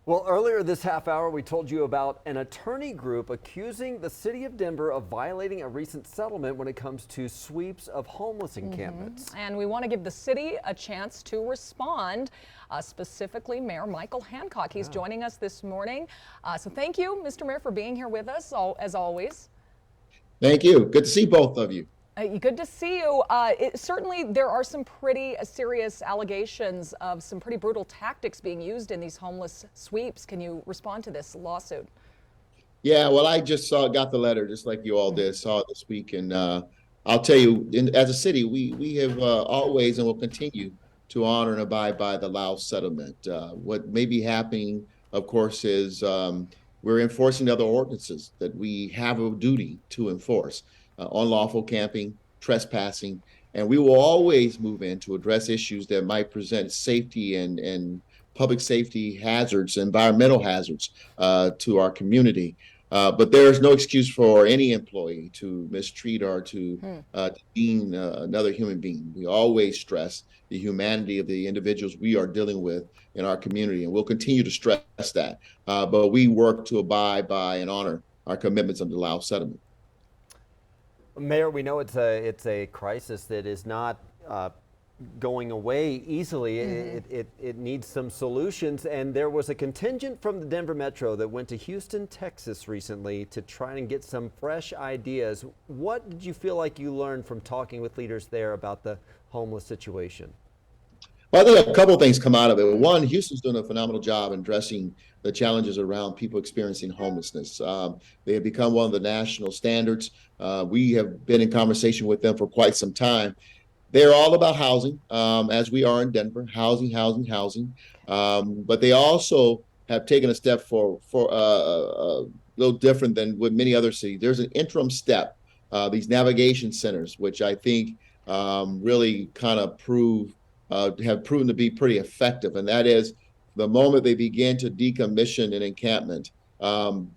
Well, earlier this half hour, we told you about an attorney group accusing the city of Denver of violating a recent settlement when it comes to sweeps of homeless encampments. And we want to give the city a chance to respond, specifically Mayor Michael Hancock. He's joining us this morning. So thank you, Mr. Mayor, for being here with us, as always. Thank you. Good to see both of you. Good to see you. Certainly, there are some pretty serious allegations of some pretty brutal tactics being used in these homeless sweeps. Can you respond to this lawsuit? Yeah, well, I just got the letter, just like you all did, saw it this week, and I'll tell you, as a city, we have always and will continue to honor and abide by the Laos settlement. What may be happening, of course, is we're enforcing other ordinances that we have a duty to enforce. Unlawful camping, trespassing, and we will always move in to address issues that might present safety and public safety hazards, environmental hazards to our community. But there is no excuse for any employee to mistreat or to demean another human being. We always stress the humanity of the individuals we are dealing with in our community, and we'll continue to stress that. But we work to abide by and honor our commitments under the Laos settlement. Mayor, we know it's a crisis that is not going away easily. It needs some solutions, and there was a contingent from the Denver Metro that went to Houston, Texas recently to try and get some fresh ideas. What did you feel like you learned from talking with leaders there about the homeless situation? Well, I think a couple of things come out of it. One, Houston's doing a phenomenal job in addressing the challenges around people experiencing homelessness. They have become one of the national standards. We have been in conversation with them for quite some time. They're all about housing, as we are in Denver, housing. But they also have taken a step for a little different than with many other cities. There's an interim step, these navigation centers, which I think really kind of have proven to be pretty effective. And that is the moment they begin to decommission an encampment,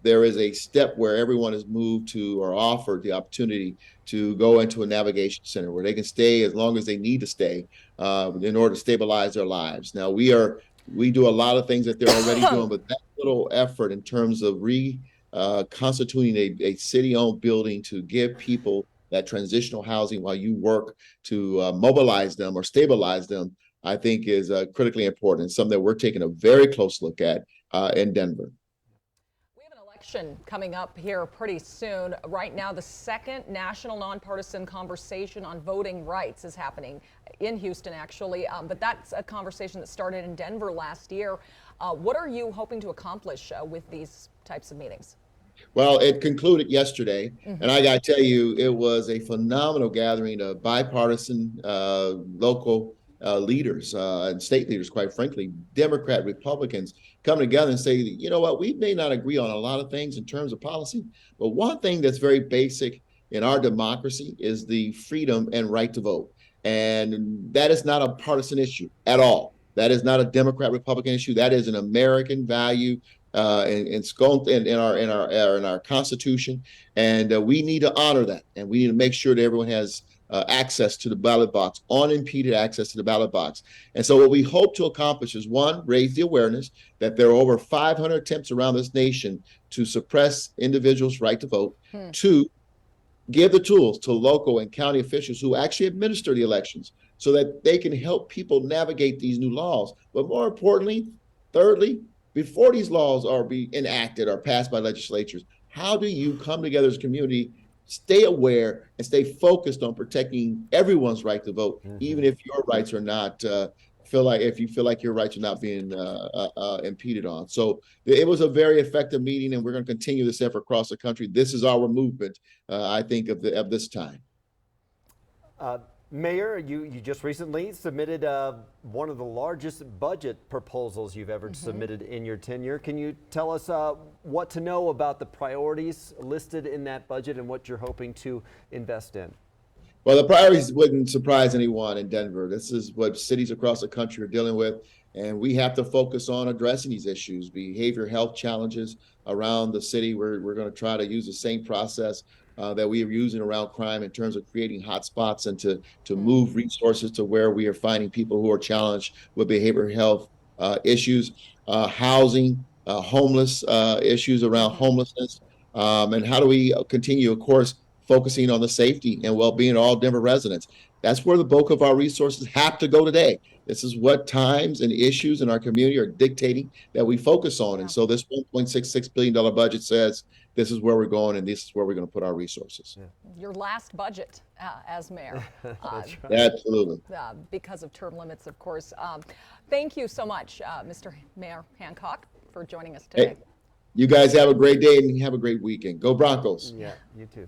there is a step where everyone is moved to or offered the opportunity to go into a navigation center where they can stay as long as they need to stay in order to stabilize their lives. Now, we do a lot of things that they're already doing, but that little effort in terms of reconstituting a city-owned building to give people that transitional housing while you work to mobilize them or stabilize them, I think is critically important and something that we're taking a very close look at in Denver. We have an election coming up here pretty soon. Right now, the second National Nonpartisan Conversation on Voting Rights is happening in Houston, actually. But that's a conversation that started in Denver last year. What are you hoping to accomplish with these types of meetings? Well, it concluded yesterday, and I got to tell you, it was a phenomenal gathering of bipartisan local leaders and state leaders, quite frankly, Democrat, Republicans, come together and say, you know what, we may not agree on a lot of things in terms of policy, but one thing that's very basic in our democracy is the freedom and right to vote. And that is not a partisan issue at all. That is not a Democrat, Republican issue. That is an American value in our Constitution, and we need to honor that, and we need to make sure that everyone has access to the ballot box, unimpeded access to the ballot box. And so what we hope to accomplish is, one, raise the awareness that there are over 500 attempts around this nation to suppress individuals' right to vote. Two, give the tools to local and county officials who actually administer the elections so that they can help people navigate these new laws. But more importantly, thirdly, before these laws are enacted or passed by legislatures, how do you come together as a community, stay aware, and stay focused on protecting everyone's right to vote, even if your rights are not if you feel like your rights are not being impeded on. So it was a very effective meeting, and we're going to continue this effort across the country. This is our movement, I think, of this time. Mayor, you just recently submitted one of the largest budget proposals you've ever submitted in your tenure. Can you tell us what to know about the priorities listed in that budget and what you're hoping to invest in? Well, the priorities wouldn't surprise anyone in Denver. This is what cities across the country are dealing with, and we have to focus on addressing these issues, behavioral health challenges around the city. We're going to try to use the same process that we are using around crime in terms of creating hotspots and to move resources to where we are finding people who are challenged with behavioral health issues, housing, homeless issues around homelessness, and how do we continue, of course, focusing on the safety and well-being of all Denver residents. That's where the bulk of our resources have to go today. This is what times and issues in our community are dictating that we focus on. Yeah. And so this $1.66 billion budget says this is where we're going and this is where we're going to put our resources. Your last budget as mayor. That's right. Absolutely. Because of term limits, of course. Thank you so much, Mr. Mayor Hancock, for joining us today. Hey, you guys have a great day and have a great weekend. Go Broncos. Yeah, you too.